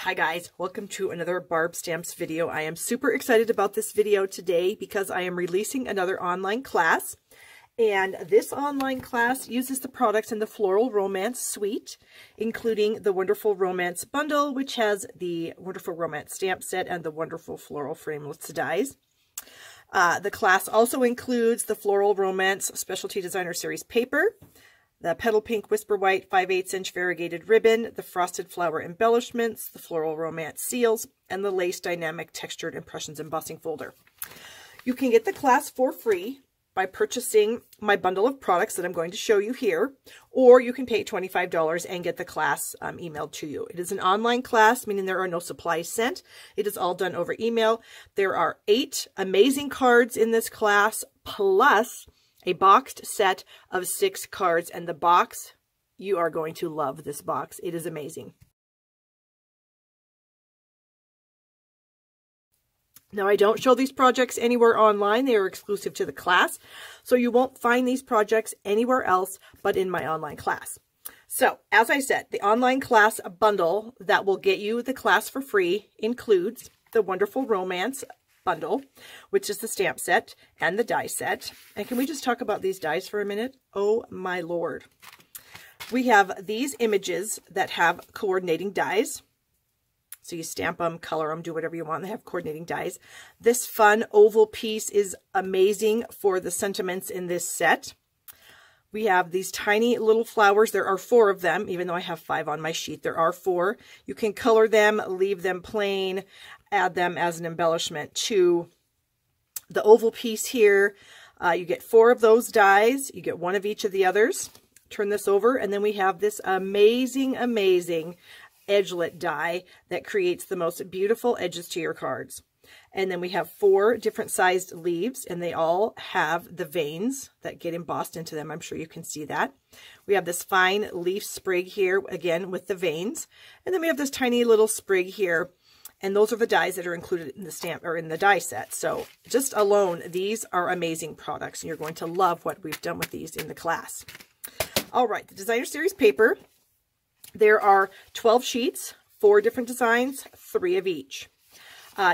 Hi guys, welcome to another Barb Stamps video. I am super excited about this video today because I am releasing another online class. And this online class uses the products in the Floral Romance suite, including the Wonderful Romance bundle, which has the Wonderful Romance stamp set and the Wonderful Floral Frameless dies. The class also includes the Floral Romance Specialty Designer Series paper, the Petal Pink Whisper White 5/8" variegated ribbon, the Frosted Flower embellishments, the Floral Romance seals, and the Lace Dynamic Textured Impressions embossing folder. You can get the class for free by purchasing my bundle of products that I'm going to show you here, or you can pay $25 and get the class emailed to you. It is an online class, meaning there are no supplies sent. It is all done over email. There are 8 amazing cards in this class, plus a boxed set of 6 cards, and the box, you are going to love this box. It is amazing. Now, I don't show these projects anywhere online. They are exclusive to the class, so you won't find these projects anywhere else but in my online class. So, as I said, the online class bundle that will get you the class for free includes the Wonderful Romance bundle, which is the stamp set and the die set. And can we just talk about these dies for a minute? Oh my Lord. We have these images that have coordinating dies. So you stamp them, color them, do whatever you want. They have coordinating dies. This fun oval piece is amazing for the sentiments in this set. We have these tiny little flowers. There are 4 of them, even though I have 5 on my sheet. There are 4. You can color them, leave them plain, add them as an embellishment to the oval piece here. You get 4 of those dies. You get 1 of each of the others. Turn this over, and then we have this amazing, amazing edgelet die that creates the most beautiful edges to your cards. And then we have 4 different sized leaves, and they all have the veins that get embossed into them. I'm sure you can see that. We have this fine leaf sprig here, again, with the veins. And then we have this tiny little sprig here. And those are the dies that are included in the stamp or in the die set. So just alone, these are amazing products, and you're going to love what we've done with these in the class. All right, the Designer Series paper. There are 12 sheets, 4 different designs, 3 of each.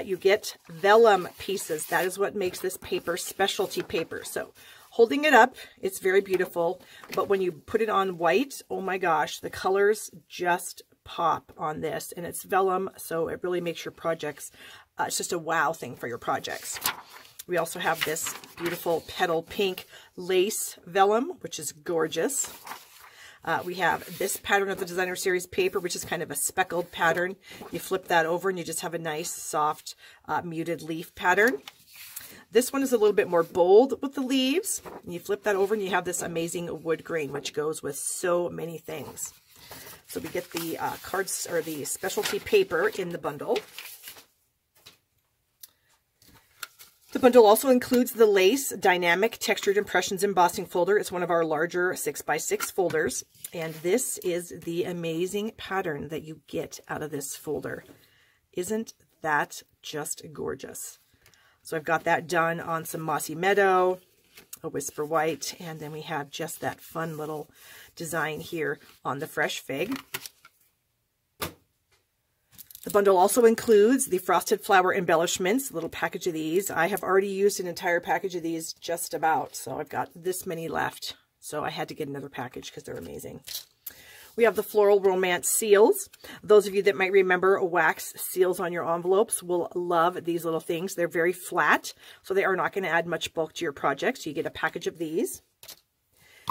You get vellum pieces. That is what makes this paper specialty paper. So holding it up, it's very beautiful. But when you put it on white, oh my gosh, the colors just pop on this. And it's vellum, so it really makes your projects, it's just a wow thing for your projects. We also have this beautiful petal pink lace vellum, which is gorgeous. We have this pattern of the Designer Series paper, which is kind of a speckled pattern. You flip that over and you just have a nice, soft, muted leaf pattern. This one is a little bit more bold with the leaves. You flip that over and you have this amazing wood grain, which goes with so many things. So we get the cards, or the specialty paper, in the bundle. The bundle also includes the Lace Dynamic Textured Impressions embossing folder. It's one of our larger 6x6 folders. And this is the amazing pattern that you get out of this folder. Isn't that just gorgeous? So I've got that done on some Mossy Meadow, a Whisper White, and then we have just that fun little design here on the Fresh Fig. The bundle also includes the Frosted Flower embellishments, a little package of these. I have already used an entire package of these just about, so I've got this many left. So I had to get another package because they're amazing. We have the Floral Romance seals. Those of you that might remember wax seals on your envelopes will love these little things. They're very flat, so they are not going to add much bulk to your project. So you get a package of these.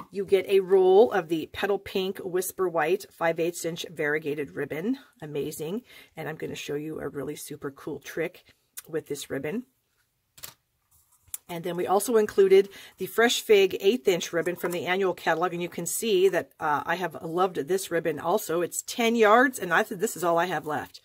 You get a roll of the Petal Pink Whisper White 5/8" variegated ribbon. Amazing. And I'm going to show you a really super cool trick with this ribbon. And then we also included the Fresh Fig 1/8" ribbon from the annual catalog. And you can see that I have loved this ribbon also. It's 10 yards, and I think this is all I have left.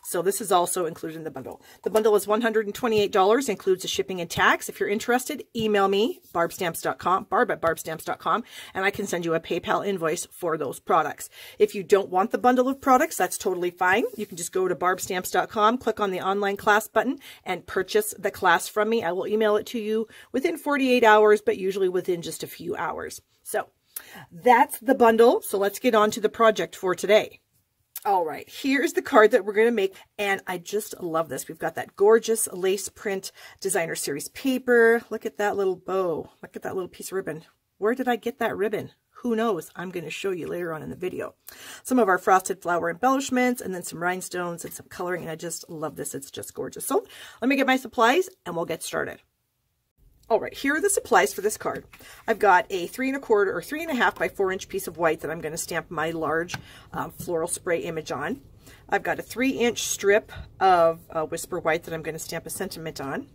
So this is also included in the bundle. The bundle is $128, includes the shipping and tax. If you're interested, email me, barbstamps.com, barb@barbstamps.com, and I can send you a PayPal invoice for those products. If you don't want the bundle of products, that's totally fine. You can just go to barbstamps.com, click on the online class button, and purchase the class from me. I will email it to you within 48 hours, but usually within just a few hours. So that's the bundle. So let's get on to the project for today. All right, here's the card that we're going to make, and I just love this. We've got that gorgeous lace print designer series paper. Look at that little bow. Look at that little piece of ribbon. Where did I get that ribbon? Who knows? I'm going to show you later on in the video. Some of our frosted flower embellishments, and then some rhinestones and some coloring, and I just love this. It's just gorgeous. So let me get my supplies, and we'll get started. All right, here are the supplies for this card. I've got a 3 1/4 or 3 1/2 by 4 inch piece of white that I'm going to stamp my large floral spray image on. I've got a 3 inch strip of Whisper White that I'm going to stamp a sentiment on.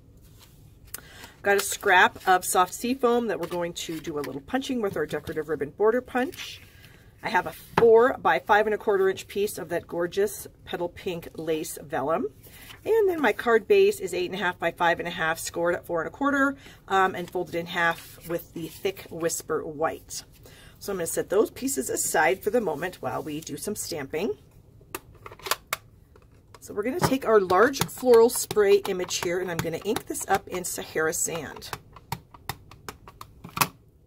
I've got a scrap of soft seafoam that we're going to do a little punching with our decorative ribbon border punch. I have a 4 by 5 1/4 inch piece of that gorgeous petal pink lace vellum. And then my card base is 8 1/2 by 5 1/2, scored at 4 1/4, and folded in half with the thick Whisper White. So I'm going to set those pieces aside for the moment while we do some stamping. So we're going to take our large floral spray image here, and I'm going to ink this up in Sahara Sand.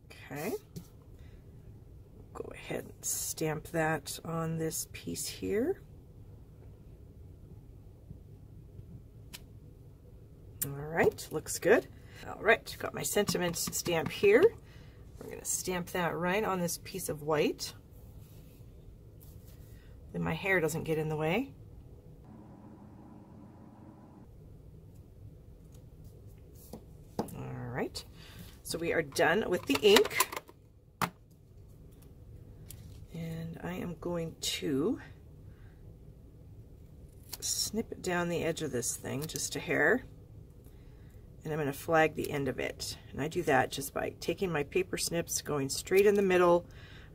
Okay. Go ahead and stamp that on this piece here. All right, looks good. All right, got my sentiment stamp here. We're going to stamp that right on this piece of white. Then my hair doesn't get in the way. All right, so we are done with the ink. And I am going to snip down the edge of this thing just a hair. And I'm going to flag the end of it. And I do that just by taking my paper snips, going straight in the middle,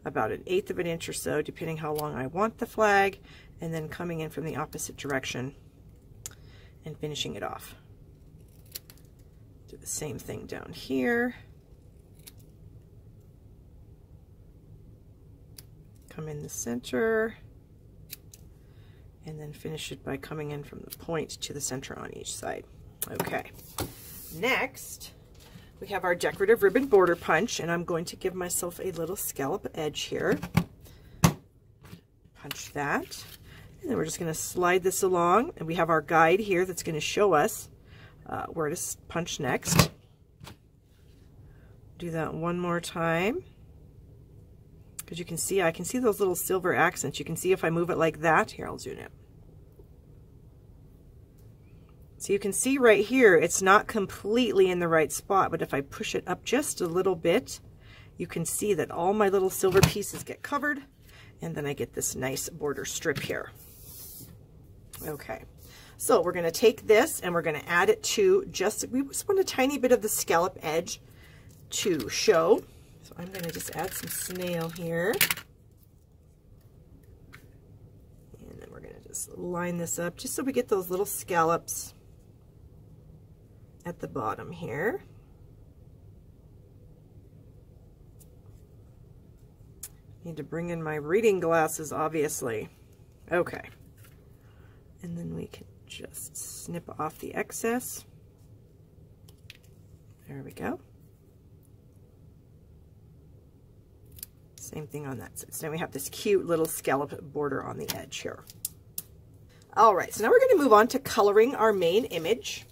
about 1/8 of an inch or so, depending how long I want the flag, and then coming in from the opposite direction and finishing it off. Do the same thing down here. Come in the center, and then finish it by coming in from the point to the center on each side. Okay. Next, we have our decorative ribbon border punch, and I'm going to give myself a little scallop edge here. Punch that, and then we're just going to slide this along, and we have our guide here that's going to show us where to punch next. Do that one more time, because you can see, I can see those little silver accents. You can see if I move it like that. Here, I'll zoom in. So you can see right here, it's not completely in the right spot, but if I push it up just a little bit, you can see that all my little silver pieces get covered, and then I get this nice border strip here. Okay, so we're going to take this and we're going to add it to we just want a tiny bit of the scallop edge to show. So I'm going to just add some snail here. And then we're going to just line this up just so we get those little scallops at the bottom here. Need to bring in my reading glasses, obviously. Okay. And then we can just snip off the excess. There we go. Same thing on that side. So now we have this cute little scallop border on the edge here. All right, so now we're going to move on to coloring our main image.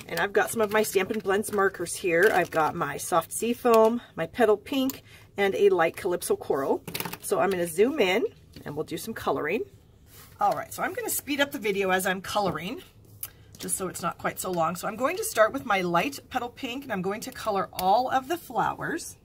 And I've got some of my Stampin' Blends markers here. I've got my soft seafoam, my petal pink, and a light calypso coral. So I'm going to zoom in and we'll do some coloring. All right, so I'm going to speed up the video as I'm coloring, just so it's not quite so long. So I'm going to start with my light petal pink, and I'm going to color all of the flowers.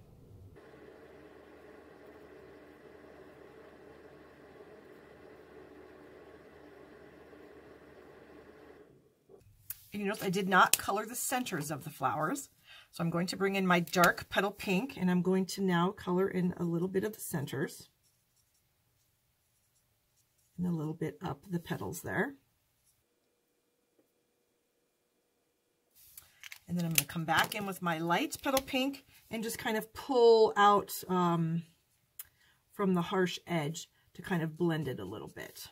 And you notice I did not color the centers of the flowers. So I'm going to bring in my dark petal pink, and I'm going to now color in a little bit of the centers. And a little bit up the petals there. And then I'm going to come back in with my light petal pink and just kind of pull out from the harsh edge to kind of blend it a little bit.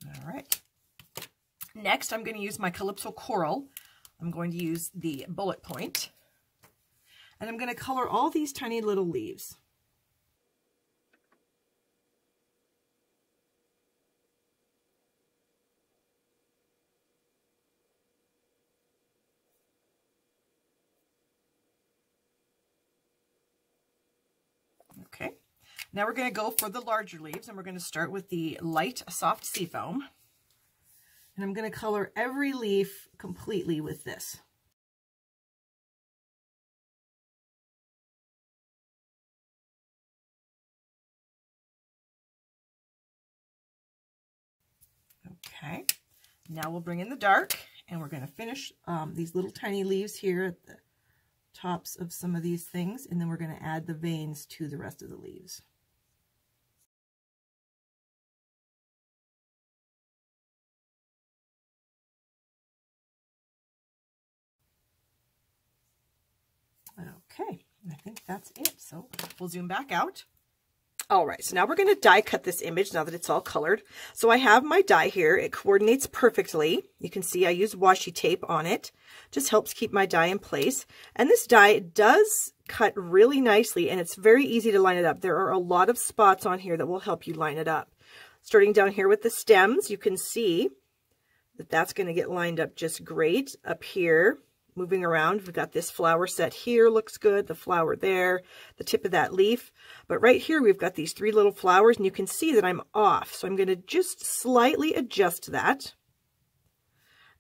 All right. Next, I'm going to use my Calypso Coral. I'm going to use the bullet point. And I'm going to color all these tiny little leaves. Okay, now we're going to go for the larger leaves, and we're going to start with the light soft seafoam. And I'm going to color every leaf completely with this. Okay, now we'll bring in the dark, and we're going to finish these little tiny leaves here at the tops of some of these things, and then we're going to add the veins to the rest of the leaves. Okay, I think that's it. So we'll zoom back out. All right, so now we're going to die cut this image now that it's all colored. So I have my die here. It coordinates perfectly. You can see I use washi tape on it. Just helps keep my die in place. And this die does cut really nicely, and it's very easy to line it up. There are a lot of spots on here that will help you line it up. Starting down here with the stems, you can see that that's going to get lined up just great. Up here, moving around, we've got this flower set here, looks good, the flower there, the tip of that leaf. But right here, we've got these three little flowers, and you can see that I'm off. So I'm going to just slightly adjust that,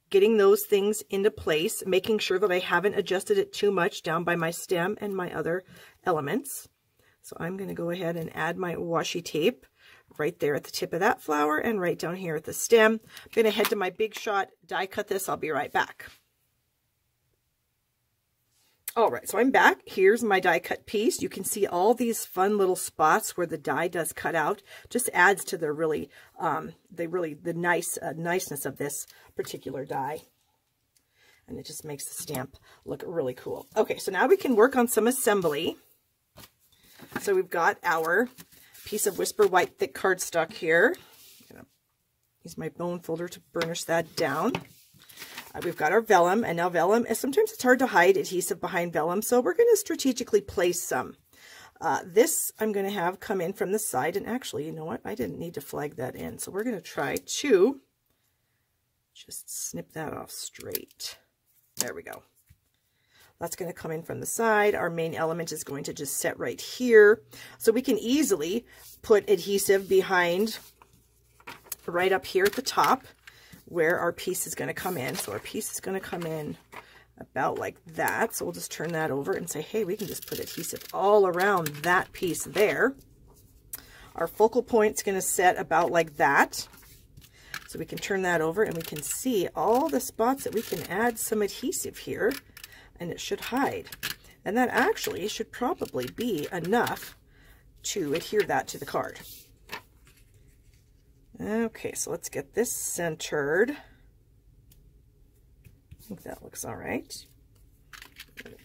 getting those things into place, making sure that I haven't adjusted it too much down by my stem and my other elements. So I'm going to go ahead and add my washi tape right there at the tip of that flower and right down here at the stem. I'm going to head to my Big Shot, die cut this. I'll be right back. All right, so I'm back. Here's my die cut piece. You can see all these fun little spots where the die does cut out. Just adds to the niceness of this particular die. And it just makes the stamp look really cool. Okay, so now we can work on some assembly. So we've got our piece of Whisper White thick cardstock here. I'm gonna use my bone folder to burnish that down. We've got our vellum, and now vellum, sometimes it's hard to hide adhesive behind vellum, so we're going to strategically place some. This I'm going to have come in from the side, and actually, you know what? I didn't need to flag that in, so we're going to try to just snip that off straight. There we go. That's going to come in from the side. Our main element is going to just set right here. So we can easily put adhesive behind right up here at the top where our piece is going to come in. So our piece is going to come in about like that. So we'll just turn that over and say, hey, we can just put adhesive all around that piece there. Our focal point is going to set about like that. So we can turn that over and we can see all the spots that we can add some adhesive here, and it should hide. And that actually should probably be enough to adhere that to the card. Okay, so let's get this centered. I think that looks all right.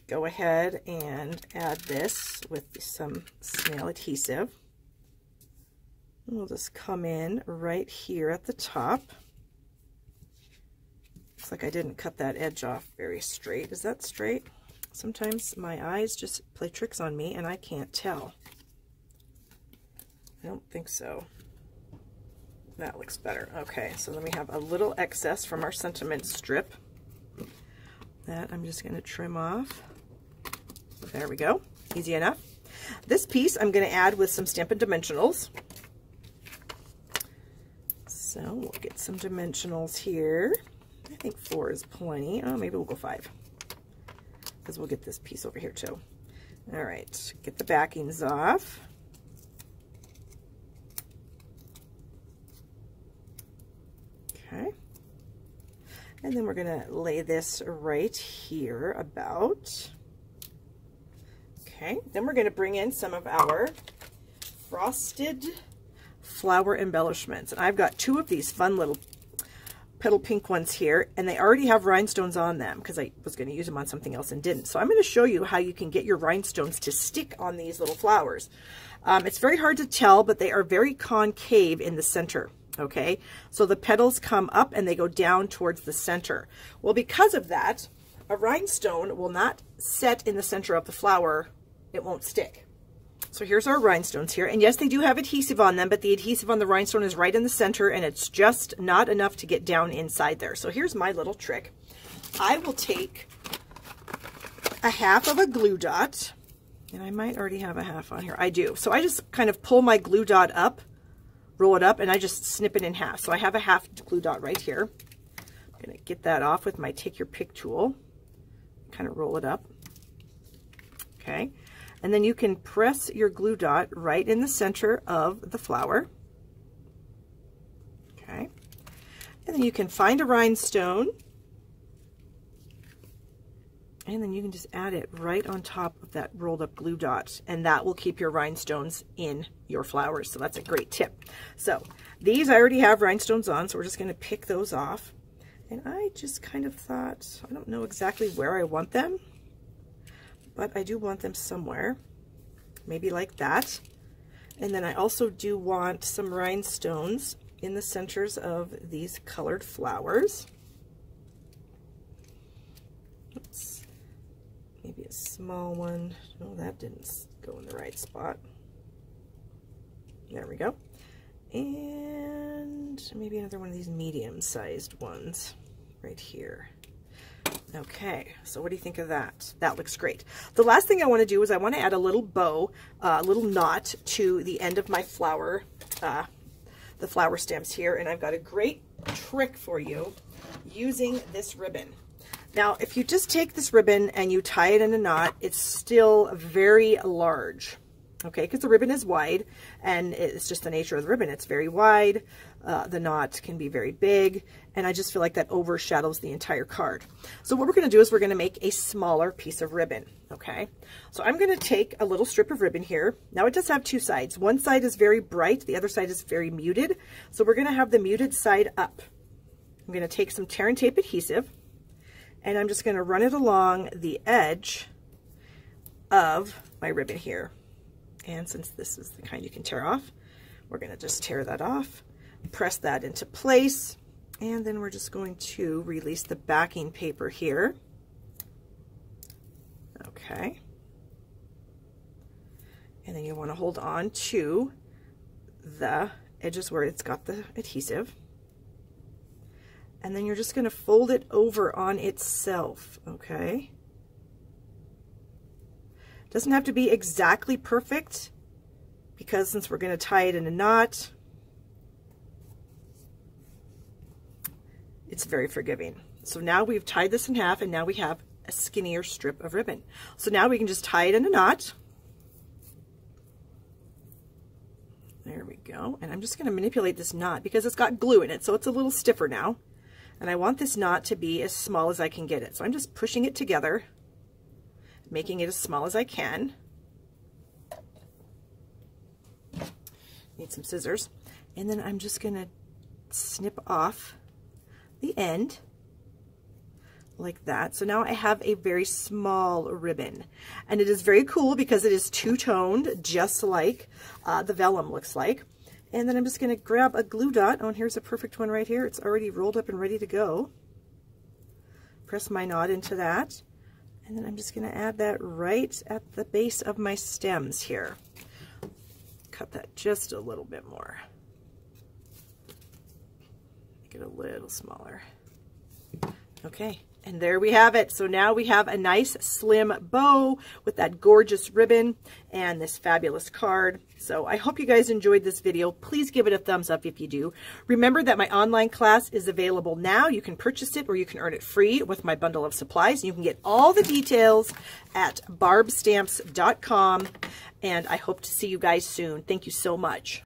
Go ahead and add this with some snail adhesive. We'll just come in right here at the top. Looks like I didn't cut that edge off very straight. Is that straight? Sometimes my eyes just play tricks on me and I can't tell. I don't think so. That looks better. Okay, so then we have a little excess from our sentiment strip. That I'm just going to trim off. There we go. Easy enough. This piece I'm going to add with some Stampin' Dimensionals. So we'll get some dimensionals here. I think 4 is plenty. Oh, maybe we'll go 5. Because we'll get this piece over here too. All right, get the backings off. Okay. And then we're going to lay this right here about. Okay, then we're going to bring in some of our frosted flower embellishments. And I've got 2 of these fun little petal pink ones here, and they already have rhinestones on them because I was going to use them on something else and didn't. So I'm going to show you how you can get your rhinestones to stick on these little flowers. It's very hard to tell, but they are very concave in the center. Okay, so the petals come up and they go down towards the center. Well, because of that, a rhinestone will not set in the center of the flower. It won't stick. So here's our rhinestones here. And yes, they do have adhesive on them, but the adhesive on the rhinestone is right in the center, and it's just not enough to get down inside there. So here's my little trick. I will take a half of a glue dot, and I might already have a half on here. I do. So I just kind of pull my glue dot up, roll it up, and I just snip it in half. So I have a half glue dot right here. I'm going to get that off with my take your pick tool. Kind of roll it up. Okay. And then you can press your glue dot right in the center of the flower. Okay. And then you can find a rhinestone. And then you can just add it right on top of that rolled up glue dot. And that will keep your rhinestones in your flowers. So that's a great tip. So these I already have rhinestones on, so we're just going to pick those off. And I just kind of thought, I don't know exactly where I want them, but I do want them somewhere, maybe like that. And then I also do want some rhinestones in the centers of these colored flowers. Oops. Maybe a small one. No, that didn't go in the right spot. There we go. And maybe another one of these medium-sized ones right here. Okay, so what do you think of that? That looks great. The last thing I want to do is I want to add a little bow, a little knot to the end of my flower, the flower stems here, and I've got a great trick for you using this ribbon. Now, if you just take this ribbon and you tie it in a knot, it's still very large, okay, because the ribbon is wide, and it's just the nature of the ribbon. It's very wide. The knot can be very big, and I just feel like that overshadows the entire card. So what we're going to do is we're going to make a smaller piece of ribbon, okay? So I'm going to take a little strip of ribbon here. Now it does have two sides. One side is very bright, the other side is very muted. So we're going to have the muted side up. I'm going to take some tear and tape adhesive, and I'm just going to run it along the edge of my ribbon here. And since this is the kind you can tear off, we're going to just tear that off, press that into place, and then we're just going to release the backing paper here. Okay. And then you want to hold on to the edges where it's got the adhesive. And then you're just going to fold it over on itself, okay? Doesn't have to be exactly perfect, because since we're going to tie it in a knot, it's very forgiving. So now we've tied this in half, and now we have a skinnier strip of ribbon. So now we can just tie it in a knot. There we go. And I'm just going to manipulate this knot because it's got glue in it, so it's a little stiffer now. And I want this knot to be as small as I can get it. So I'm just pushing it together, making it as small as I can. Need some scissors. And then I'm just going to snip off the end like that. So now I have a very small ribbon, and it is very cool because it is two-toned, just like the vellum looks like. And then I'm just going to grab a glue dot. Oh, and here's a perfect one right here. It's already rolled up and ready to go. Press my knot into that. And then I'm just going to add that right at the base of my stems here. Cut that just a little bit more. Make it a little smaller. Okay, and there we have it. So now we have a nice slim bow with that gorgeous ribbon and this fabulous card. So I hope you guys enjoyed this video. Please give it a thumbs up if you do. Remember that my online class is available now. You can purchase it or you can earn it free with my bundle of supplies. You can get all the details at barbstamps.com, and I hope to see you guys soon. Thank you so much.